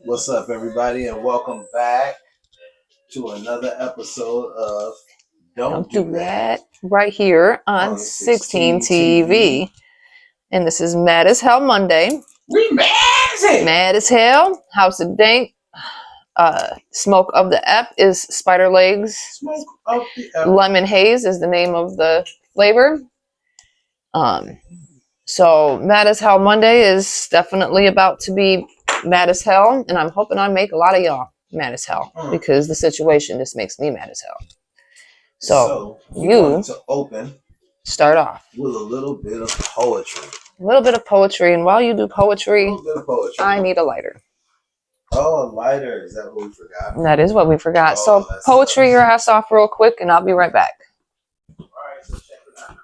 What's up, everybody, and welcome back to another episode of Don't Do That right here on 16 TV. And this is Mad as Hell Monday. We mad as hell. Mad as hell. House of Dank. Smoke of the Ep is Spider Legs. Smoke of the Ep. Lemon Haze is the name of the flavor. So Mad as Hell Monday is definitely about to be mad as hell, and I'm hoping I make a lot of y'all mad as hell because the situation just makes me mad as hell. So you want to open start off with a little bit of poetry. A little bit of poetry, and while you do poetry, I need a lighter. Oh, a lighter. Is that what we forgot? That is what we forgot. So poetry your ass off real quick, and I'll be right back. All right, so check it out.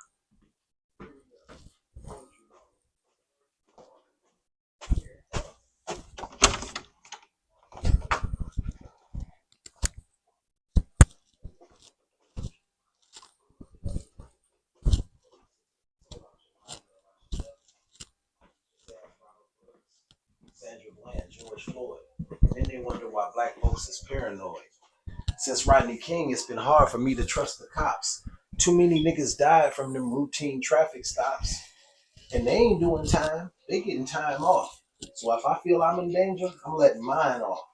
George Floyd. Then they wonder why black folks is paranoid. Since Rodney King, it's been hard for me to trust the cops. Too many niggas died from them routine traffic stops. And they ain't doing time. They getting time off. So if I feel I'm in danger, I'm letting mine off.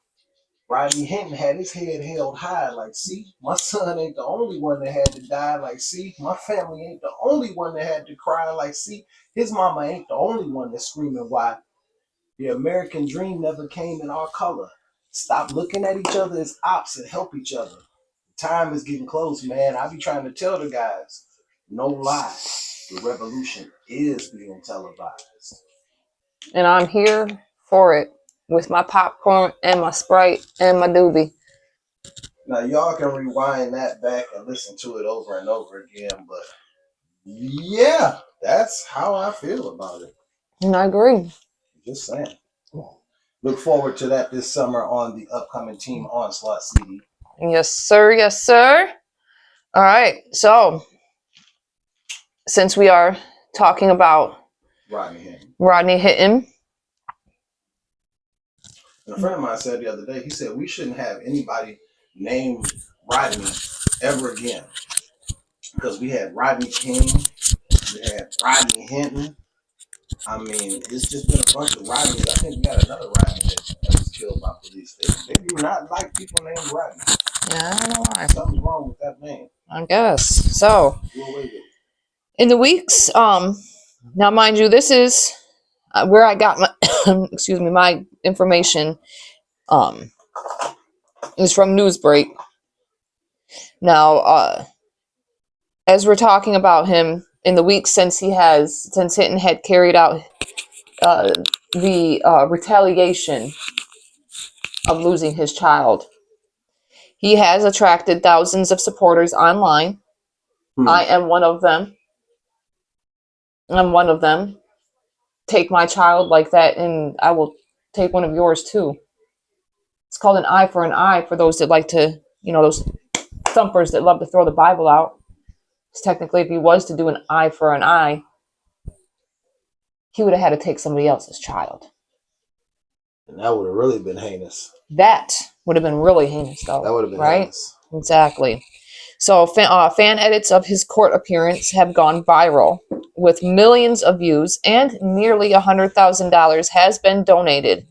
Rodney Hinton had his head held high like, see, my son ain't the only one that had to die like, see, my family ain't the only one that had to cry like, see, his mama ain't the only one that's screaming why. The American dream never came in our color. Stop looking at each other as ops and help each other. Time is getting close, man. I be trying to tell the guys, no lie, the revolution is being televised. And I'm here for it with my popcorn and my Sprite and my doobie. Now, y'all can rewind that back and listen to it over and over again, but yeah, that's how I feel about it. And I agree. Just saying. Look forward to that this summer on the upcoming Team Onslaught CD. Yes, sir. Yes, sir. All right. So, since we are talking about Rodney Hinton. And a friend of mine said the other day, he said, we shouldn't have anybody named Rodney ever again. Because we had Rodney King, we had Rodney Hinton. I mean, it's just been a bunch of Rodneys. I think we got another Rodney that was killed by police. They do not like people named Rodney. Yeah, I don't know why. Something's wrong with that name. I guess. So, in the weeks, now mind you, this is where I got my, my information, is from Newsbreak. Now, as we're talking about him, in the weeks since Hinton had carried out the retaliation of losing his child, he has attracted thousands of supporters online. I am one of them. Take my child like that, and I will take one of yours too. It's called an eye for an eye for those that like to, those thumpers that love to throw the Bible out. Because technically, if he was to do an eye for an eye, he would have had to take somebody else's child. And that would have really been heinous. That would have been really heinous, though. That would have been right? Heinous. Exactly. So fan edits of his court appearance have gone viral, with millions of views, and nearly $100,000 has been donated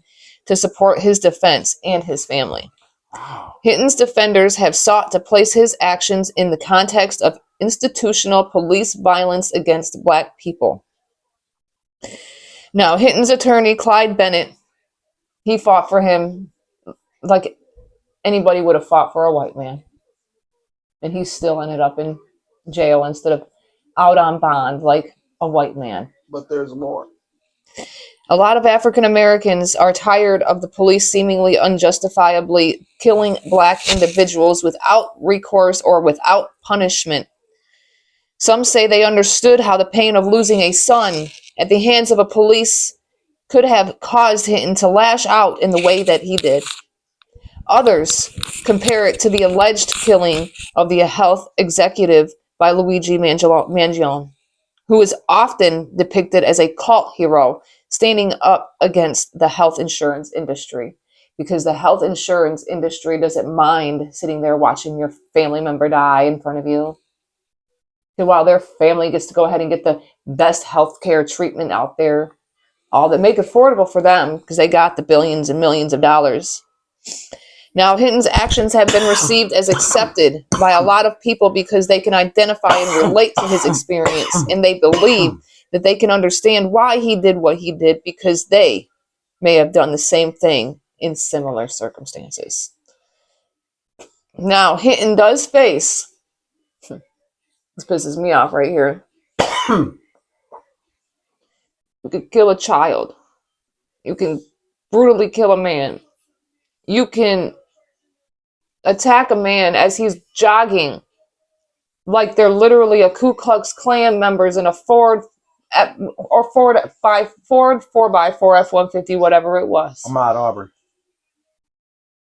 to support his defense and his family. Wow. Hinton's defenders have sought to place his actions in the context of institutional police violence against black people. Now, Hinton's attorney, Clyde Bennett, he fought for him like anybody would have fought for a white man. And he still ended up in jail instead of out on bond like a white man. But there's more. A lot of African Americans are tired of the police seemingly unjustifiably killing black individuals without recourse or without punishment. Some say they understood how the pain of losing a son at the hands of a police could have caused Hinton to lash out in the way that he did. Others compare it to the alleged killing of the health executive by Luigi Mangione, who is often depicted as a cult hero standing up against the health insurance industry. because the health insurance industry doesn't mind sitting there watching your family member die in front of you. And while their family gets to go ahead and get the best healthcare treatment out there, all that make it affordable for them because they got the billions and millions of dollars. Now, Hinton's actions have been received as accepted by a lot of people because they can identify and relate to his experience, and they believe that they can understand why he did what he did because they may have done the same thing in similar circumstances. Now, Hinton does face, this pisses me off right here, you could kill a child. You can brutally kill a man. You can attack a man as he's jogging like they're literally a Ku Klux Klan members in a Ford 4x4 F-150, whatever it was. Ahmaud Arbery.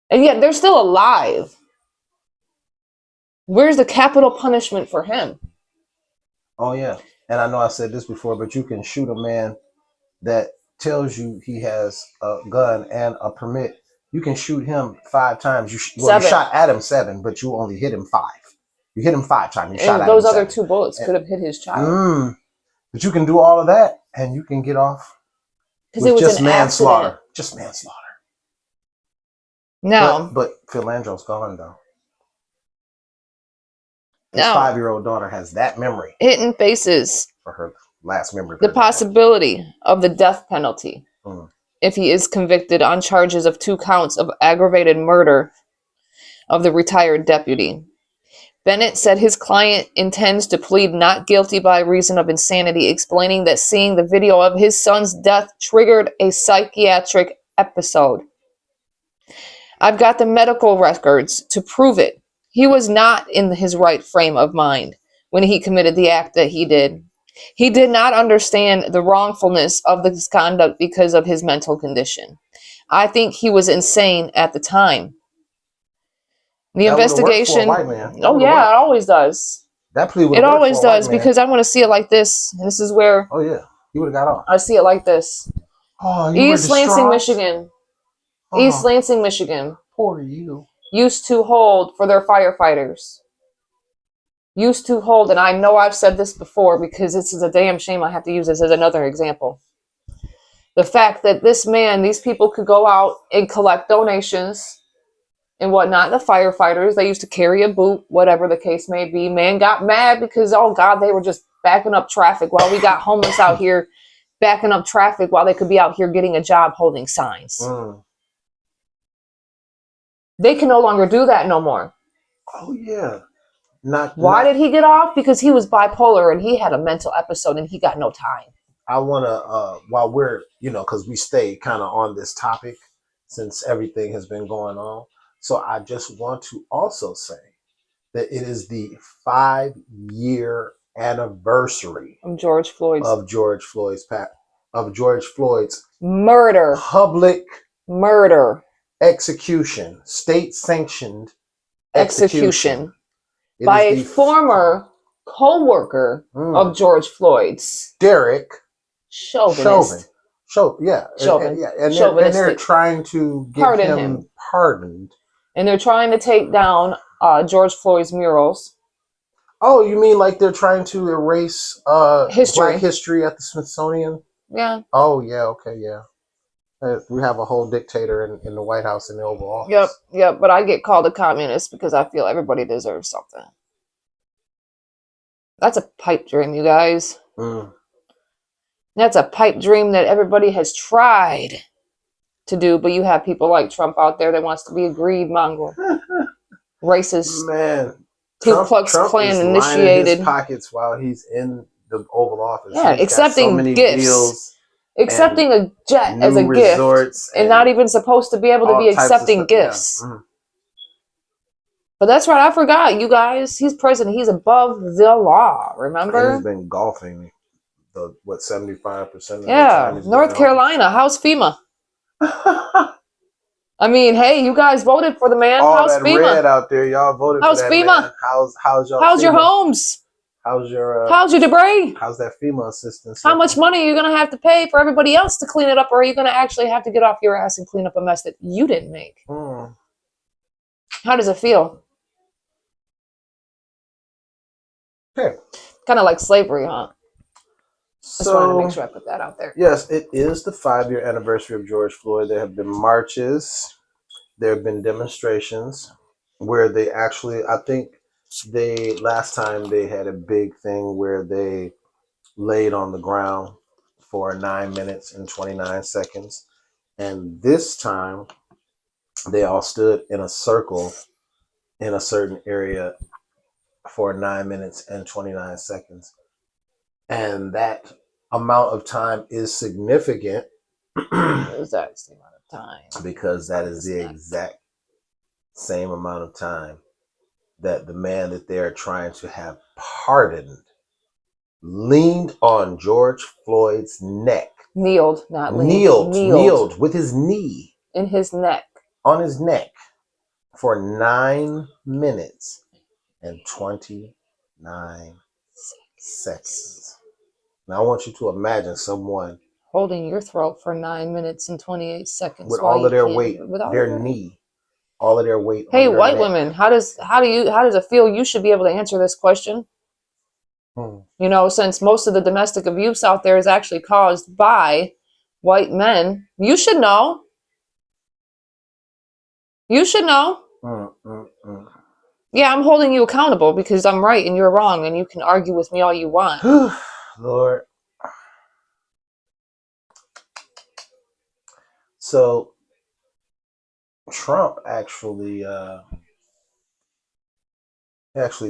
And yet they're still alive. Where's the capital punishment for him? Oh, yeah. And I know I said this before, but you can shoot a man that tells you he has a gun and a permit. You can shoot him 5 times. You shot at him 7, but you only hit him 5. You hit him 5 times. You shot at him 7. Those other 2 bullets could have hit his child. But you can do all of that, and you can get off because it was just an manslaughter. Accident. Just manslaughter. Now, but Phil Landro's gone though. His now, 5-year-old daughter has that memory. Hinton faces for her last memory. The possibility of the death penalty if he is convicted on charges of 2 counts of aggravated murder of the retired deputy. Bennett said his client intends to plead not guilty by reason of insanity, explaining that seeing the video of his son's death triggered a psychiatric episode. I've got the medical records to prove it. He was not in his right frame of mind when he committed the act that he did. He did not understand the wrongfulness of this conduct because of his mental condition. I think he was insane at the time. The investigation. Oh yeah, it always does. That plea would It always does because I want to see it like this. And this is where. Oh yeah, he would have got off. I see it like this. Oh, East Lansing, Michigan. East Lansing, Michigan. Poor you. Used to hold for their firefighters. Used to hold, and I know I've said this before because this is a damn shame I have to use this as another example. The fact that this man, these people could go out and collect donations and whatnot. The firefighters, they used to carry a boot, whatever the case may be. Man got mad because, oh God, they were just backing up traffic while we got homeless out here backing up traffic while they could be out here getting a job holding signs. They can no longer do that no more. Oh yeah. Why did he get off? Because he was bipolar and he had a mental episode and he got no time. I want to, while we're, because we stay kind of on this topic since everything has been going on. So I just want to also say that it is the 5-year anniversary of George Floyd's murder, public murder, execution, state-sanctioned execution by a former co-worker of George Floyd's, Derek Chauvin. And they're trying to get him pardoned. And they're trying to take down George Floyd's murals. Oh, you mean like they're trying to erase Black history at the Smithsonian? Yeah. Oh, yeah. Okay, yeah. We have a whole dictator in the White House in the Oval Office. Yep. But I get called a communist because I feel everybody deserves something. That's a pipe dream, you guys. That's a pipe dream that everybody has tried to do, but you have people like Trump out there that wants to be a greed mongrel, racist, man. Ku Klux Klan initiated. His pockets while he's in the Oval Office. Yeah, accepting gifts, accepting a jet as a gift, and not even supposed to be able to be accepting gifts. Yeah. But that's right, I forgot, you guys. He's president. He's above the law. Remember? And he's been golfing. 75% of the time. Yeah, North Carolina. How's FEMA? I mean, hey, you guys voted for the man. All how's that FEMA? Red out there, y'all voted how's for that FEMA? Man. How's your homes? How's your debris? how's that FEMA assistance? How much money are you going to have to pay for everybody else to clean it up, or are you going to actually have to get off your ass and clean up a mess that you didn't make? How does it feel? Okay. Kind of like slavery, huh? So, Just wanted to make sure I put that out there. Yes, it is the 5-year anniversary of George Floyd. There have been marches. There have been demonstrations where they actually, I think last time they had a big thing where they laid on the ground for 9 minutes and 29 seconds. And this time they all stood in a circle in a certain area for 9 minutes and 29 seconds. And that amount of time is significant. Is that the amount of time? Because that is the exact same amount of time that the man that they are trying to have pardoned leaned on George Floyd's neck. Kneeled, not leaned. Kneeled with his knee. In his neck. On his neck for 9 minutes and 29 seconds. Now I want you to imagine someone holding your throat for 9 minutes and 28 seconds with all of their weight, their knee, all of their weight. Hey, white women, how does it feel? You should be able to answer this question. You know, since most of the domestic abuse out there is actually caused by white men, you should know. You should know. Yeah, I'm holding you accountable because I'm right and you're wrong, and you can argue with me all you want. Lord. So Trump actually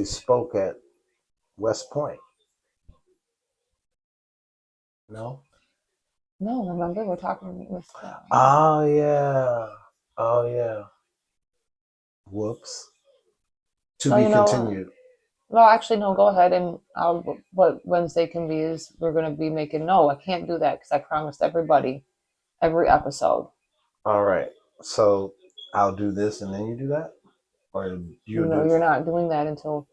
spoke at West Point. No, remember we're talking with Oh yeah. Whoops. To be continued. Well, actually, no, go ahead. And what Wednesday can be is we're going to be making, no, I can't do that because I promised everybody every episode. All right. So I'll do this and then you do that? Or you're not doing that until.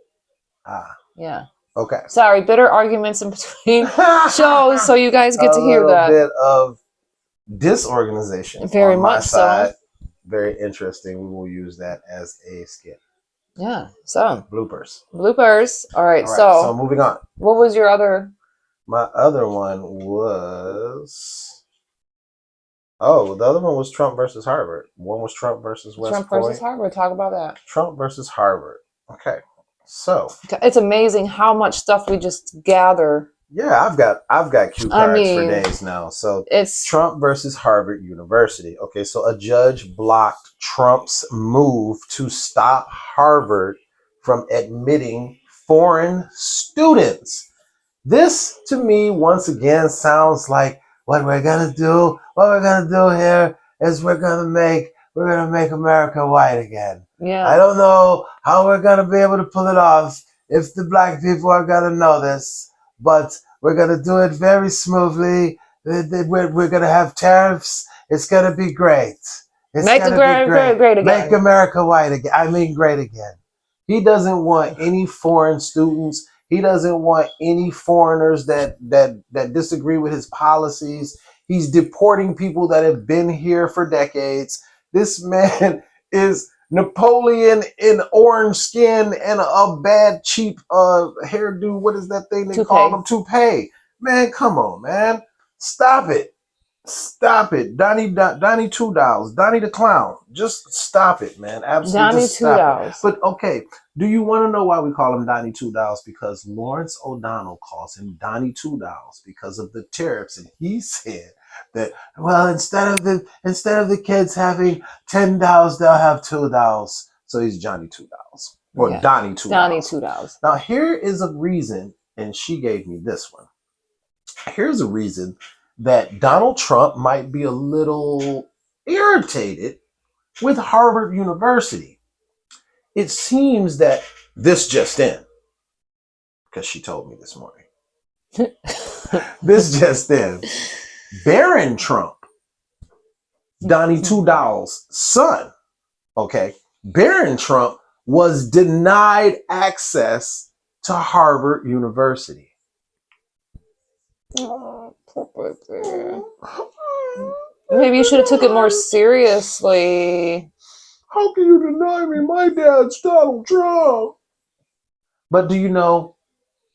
Yeah. Okay. Sorry, bitter arguments in between shows, so you guys get to hear that. A little bit of disorganization. Very much so. Very interesting. We will use that as a skit. Yeah. So bloopers. All right. So moving on. What was your other? My other one was. Oh, the other one was Trump versus Harvard. One was Trump versus West Point. Trump versus Harvard. Talk about that. Trump versus Harvard. Okay. So it's amazing how much stuff we just gather. Yeah, I've got cue cards for days now. So it's Trump versus Harvard University. Okay, so a judge blocked Trump's move to stop Harvard from admitting foreign students. This to me once again sounds like what we're gonna do. What we're gonna do here is we're gonna make America white again. Yeah. I don't know how we're gonna be able to pull it off if the black people are gonna know this, but we're gonna do it very smoothly. We're gonna have tariffs. It's gonna be great. Make America great again. Make America white again. I mean, great again. He doesn't want any foreign students. He doesn't want any foreigners that disagree with his policies. He's deporting people that have been here for decades. This man is Napoleon in orange skin and a bad, cheap hairdo. What is that thing they call them? Toupee. Man, come on, man. Stop it. Stop it. Donnie $2. Donnie the Clown. Just stop it, man. Absolutely. Donnie $2. But okay, do you want to know why we call him Donnie $2? Because Lawrence O'Donnell calls him Donnie $2 because of the tariffs. And he said that, well, instead of the kids having $10, they'll have $2. So he's Johnny $2. Or yeah. Donnie $2. Donnie $2. Now here is a reason, and she gave me this one. Here's a reason that Donald Trump might be a little irritated with Harvard University. It seems that this just in, because she told me this morning. This just in. Barron Trump, Donnie $2's son, okay, Barron Trump was denied access to to Harvard University. Oh, poor baby. Maybe you should have took it more seriously. How can you deny me? My dad's Donald Trump. But do you know,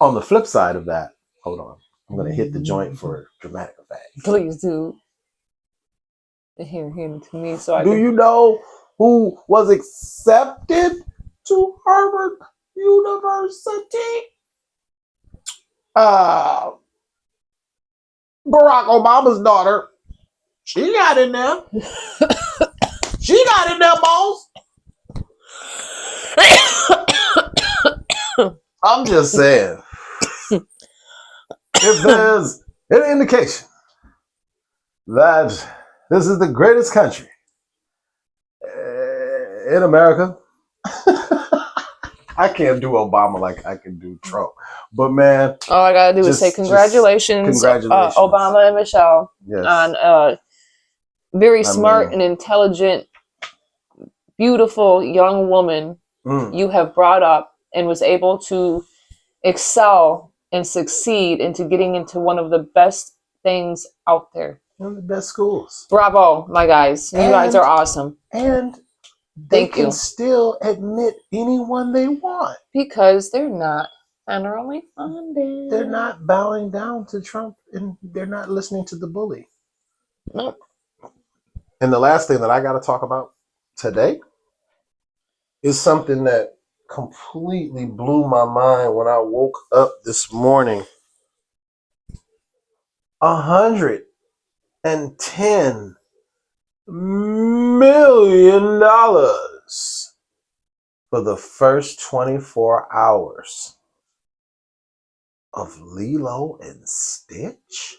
on the flip side of that, hold on, I'm going to hit the joint for dramatic effect. Please do. Hear him to me so I Do can... you know who was accepted to Harvard University? Barack Obama's daughter. She got in there. She got in there, boss. I'm just saying. If there's any indication that this is the greatest country in America, I can't do Obama like I can do Trump. But man, all I gotta do is say congratulations, Obama and Michelle, on a very smart and intelligent, beautiful young woman you have brought up and was able to excel and succeed into getting into one of the best things out there. One of the best schools. Bravo, my guys. You guys are awesome. And they can still admit anyone they want. Because they're not federally funded. They're not bowing down to Trump and they're not listening to the bully. Nope. And the last thing that I got to talk about today is something that completely blew my mind when I woke up this morning. $110 million for the first 24 hours of Lilo and Stitch.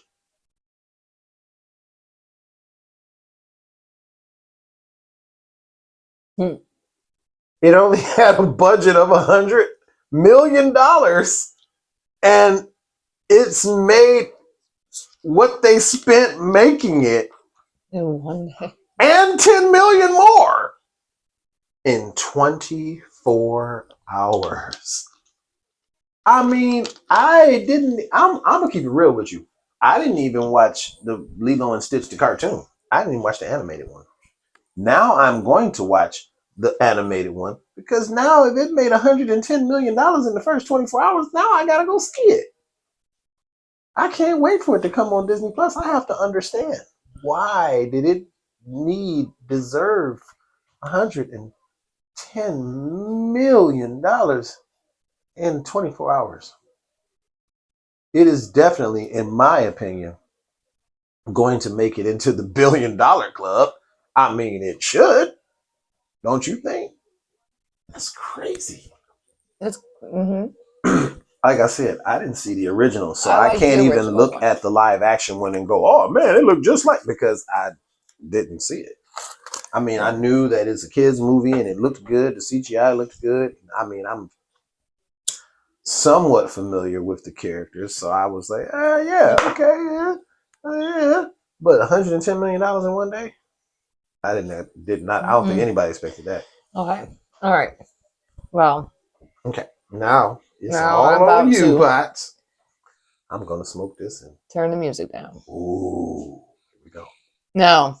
It only had a budget of $100 million, and it's made what they spent making it in one day, and 10 million more in 24 hours. I mean, I'm gonna keep it real with you. I didn't even watch the Lilo and Stitch the cartoon. I didn't even watch the animated one. Now I'm going to watch the animated one, because now if it made $110 million in the first 24 hours, now I gotta go see it. I can't wait for it to come on Disney Plus. I have to understand, why did it deserve $110 million in 24 hours? It is definitely, in my opinion, going to make it into the $1 billion club. I mean, it should. Don't you think? That's crazy. That's Like I said, I didn't see the original, so I can't even look at the live action one and go, "Oh man, it looked just like," because I didn't see it. I mean, I knew that it's a kids movie and it looked good. The CGI looked good. I mean, I'm somewhat familiar with the characters, so I was like, yeah, okay, yeah. But $110 million in one day? I did not. I don't think anybody expected that. Okay. All right. Well. Okay. Now it's all on you, Potts. I'm gonna smoke this and turn the music down. Ooh, here we go. Now,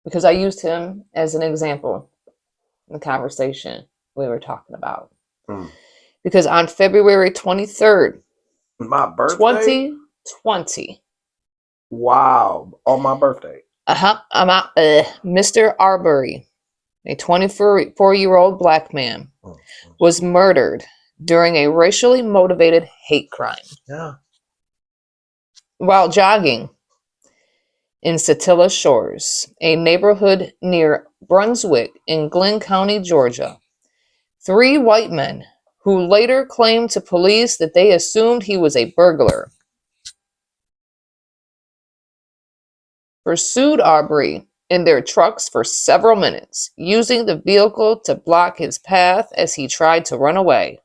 because I used him as an example in the conversation we were talking about. Because on February 23rd, my birthday, 2020. Wow, on my birthday. Mr. Arbery, a 24-year-old black man, was murdered during a racially motivated hate crime. Yeah. While jogging in Satilla Shores, a neighborhood near Brunswick in Glynn County, Georgia, 3 white men, who later claimed to police that they assumed he was a burglar, pursued Arbery in their trucks for several minutes, using the vehicle to block his path as he tried to run away.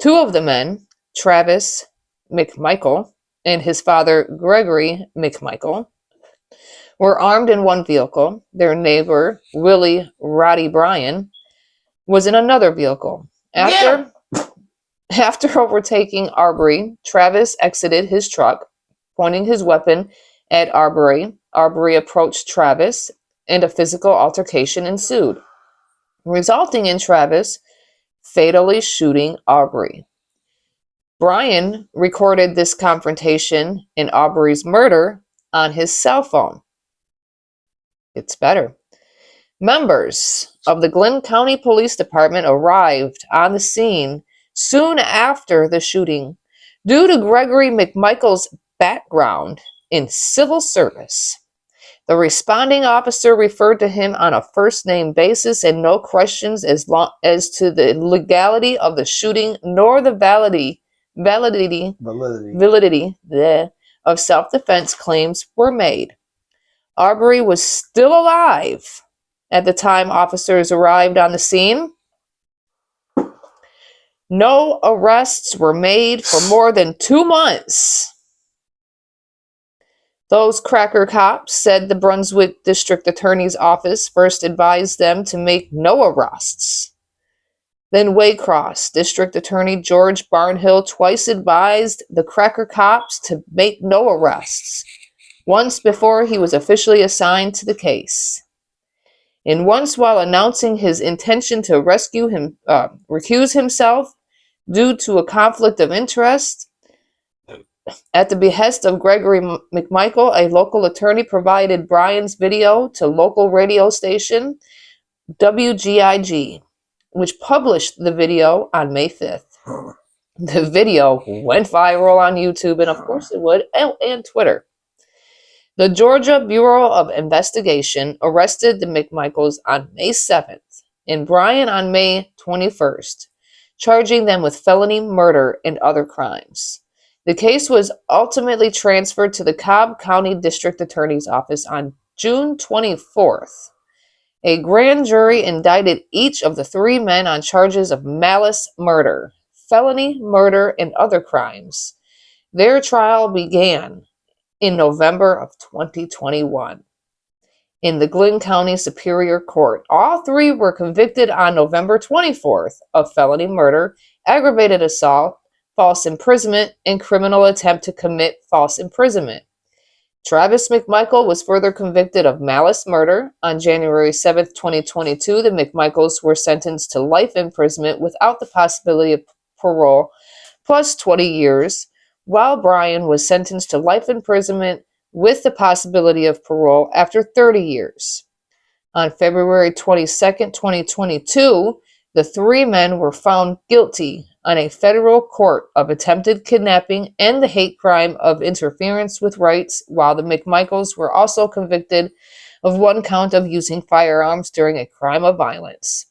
2 of the men, Travis McMichael and his father Gregory McMichael, were armed in one vehicle. Their neighbor, Willie Roddy Bryan, was in another vehicle. After overtaking Arbery, Travis exited his truck, pointing his weapon at Arbery. Arbery approached Travis, and a physical altercation ensued, resulting in Travis fatally shooting Arbery. Brian recorded this confrontation and Arbery's murder on his cell phone. It's better. Members of the Glynn County Police Department arrived on the scene soon after the shooting due to Gregory McMichael's background in civil service. The responding officer referred to him on a first-name basis and no questions as to the legality of the shooting nor the validity of self-defense claims were made. Arbery was still alive at the time officers arrived on the scene. No arrests were made for more than 2 months. Those cracker cops said the Brunswick District Attorney's Office first advised them to make no arrests. Then Waycross District Attorney George Barnhill twice advised the cracker cops to make no arrests, once before he was officially assigned to the case. And once while announcing his intention to recuse himself due to a conflict of interest. At the behest of Gregory McMichael, a local attorney provided Brian's video to local radio station WGIG, which published the video on May 5th. The video went viral on YouTube, and of course it would, and Twitter. The Georgia Bureau of Investigation arrested the McMichaels on May 7th and Brian on May 21st, charging them with felony murder and other crimes. The case was ultimately transferred to the Cobb County District Attorney's Office on June 24th. A grand jury indicted each of the 3 men on charges of malice murder, felony murder, and other crimes. Their trial began in November of 2021 in the Glynn County Superior Court. All 3 were convicted on November 24th of felony murder, aggravated assault, false imprisonment, and criminal attempt to commit false imprisonment. Travis McMichael was further convicted of malice murder. On January 7, 2022, the McMichaels were sentenced to life imprisonment without the possibility of parole, plus 20 years, while Brian was sentenced to life imprisonment with the possibility of parole after 30 years. On February 22, 2022, the 3 men were found guilty on a federal court of attempted kidnapping and the hate crime of interference with rights, while the McMichaels were also convicted of 1 count of using firearms during a crime of violence.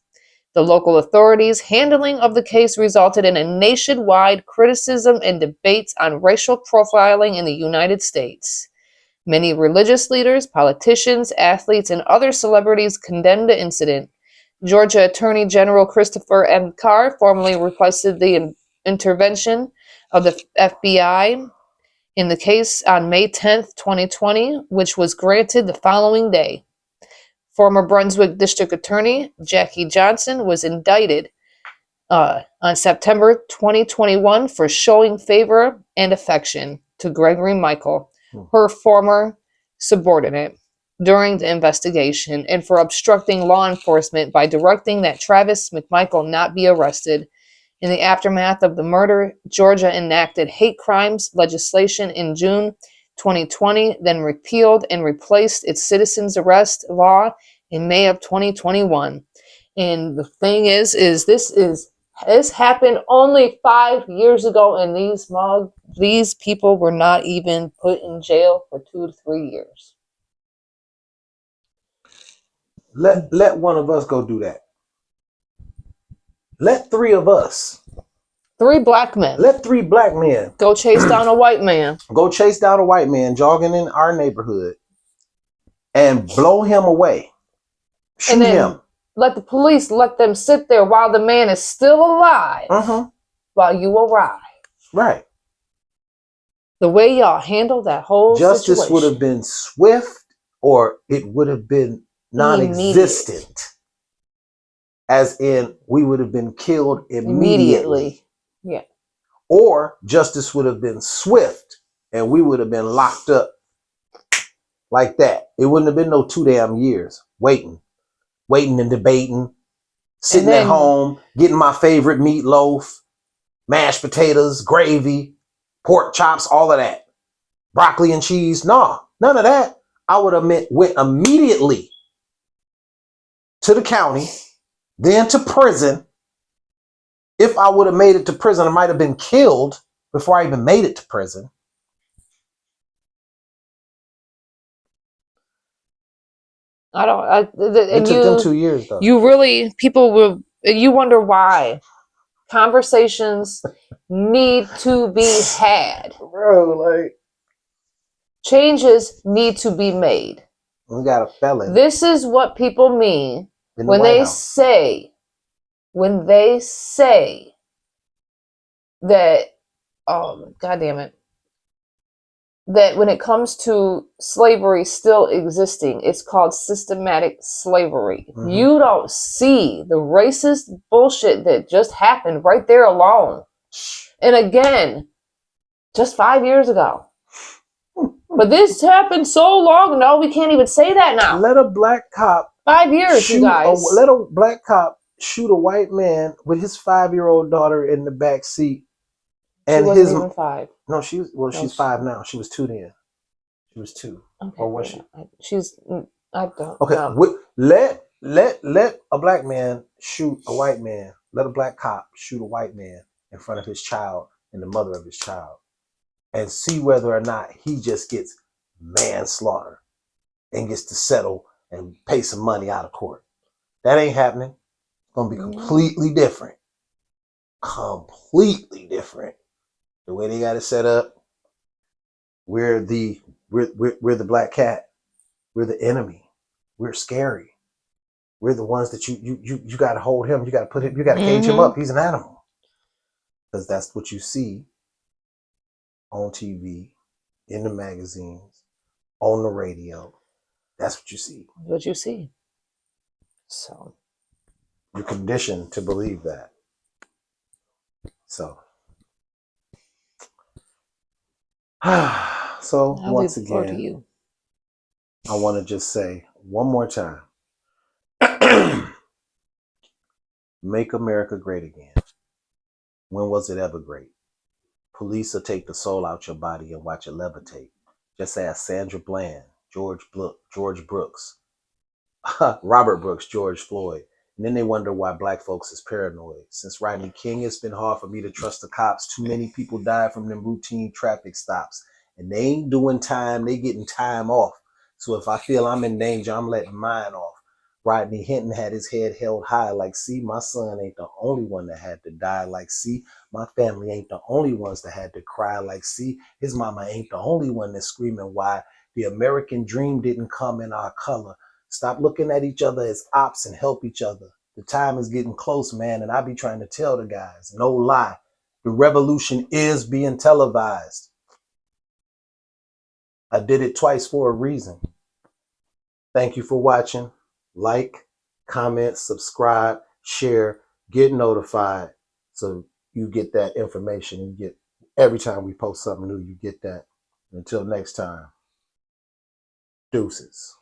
The local authorities' handling of the case resulted in a nationwide criticism and debates on racial profiling in the United States. Many religious leaders, politicians, athletes, and other celebrities condemned the incident. Georgia Attorney General Christopher M. Carr formally requested the intervention of the FBI in the case on May 10, 2020, which was granted the following day. Former Brunswick District Attorney Jackie Johnson was indicted on September 2021 for showing favor and affection to Gregory Michael, her former subordinate, during the investigation, and for obstructing law enforcement by directing that Travis McMichael not be arrested. In the aftermath of the murder, Georgia enacted hate crimes legislation in June 2020, then repealed and replaced its citizens arrest law in May of 2021. And the thing is this happened only 5 years ago, and these people were not even put in jail for 2 to 3 years. Let one of us go do that. Let 3 of us. 3 black men. Let 3 black men go chase down a white man. Go chase down a white man jogging in our neighborhood and blow him away. Shoot him. Let the police let them sit there while the man is still alive. While you arrive. Right. The way y'all handled that whole justice situation would have been swift, or it would have been non-existent. As in, we would have been killed immediately. Yeah. Or justice would have been swift and we would have been locked up like that. It wouldn't have been no 2 damn years waiting and debating, sitting at home, getting my favorite meatloaf, mashed potatoes, gravy, pork chops, all of that. Broccoli and cheese. No, none of that. I would have went immediately to the county, then to prison. If I would have made it to prison, I might have been killed before I even made it to prison. It took them 2 years though. You wonder why conversations need to be had. Bro, like, changes need to be made. We got a felon. This is what people mean when they say that, God damn it, that when it comes to slavery still existing, it's called systematic slavery. Mm-hmm. You don't see the racist bullshit that just happened right there alone. And again, just 5 years ago. But this happened so long. No, we can't even say that now. Let a black cop 5 years, you guys. Let a black cop shoot a white man with his 5-year-old daughter in the back seat. And she wasn't even 5. No, she's 5 now. She was 2 then. She was 2. Okay, or was she? I don't. Okay, know. let a black man shoot a white man. Let a black cop shoot a white man in front of his child and the mother of his child, and see whether or not he just gets manslaughter and gets to settle and pay some money out of court. That ain't happening. It's gonna be completely different. Completely different. The way they got it set up, we're the black cat. We're the enemy. We're scary. We're the ones that you got to hold him. You got to put him. You got to cage him up. He's an animal. Because that's what you see on TV, in the magazines, on the radio. That's what you see. What you see. So you're conditioned to believe that. So. So once again, I want to just say one more time, make America great again. When was it ever great? Police will take the soul out your body and watch it levitate. Just ask Sandra Bland, George Brooks, Robert Brooks, George Floyd. And then they wonder why black folks is paranoid. Since Rodney King, it's been hard for me to trust the cops. Too many people died from them routine traffic stops. And they ain't doing time, they getting time off. So if I feel I'm in danger, I'm letting mine off. Rodney Hinton had his head held high like, see, my son ain't the only one that had to die. Like, see, my family ain't the only ones that had to cry. Like, see, his mama ain't the only one that's screaming why the American dream didn't come in our color. Stop looking at each other as ops and help each other. The time is getting close, man, and I be trying to tell the guys, no lie, the revolution is being televised. I did it twice for a reason. Thank you for watching. Like, comment, subscribe, share, get notified so you get that information. You get every time we post something new, you get that. Until next time, deuces.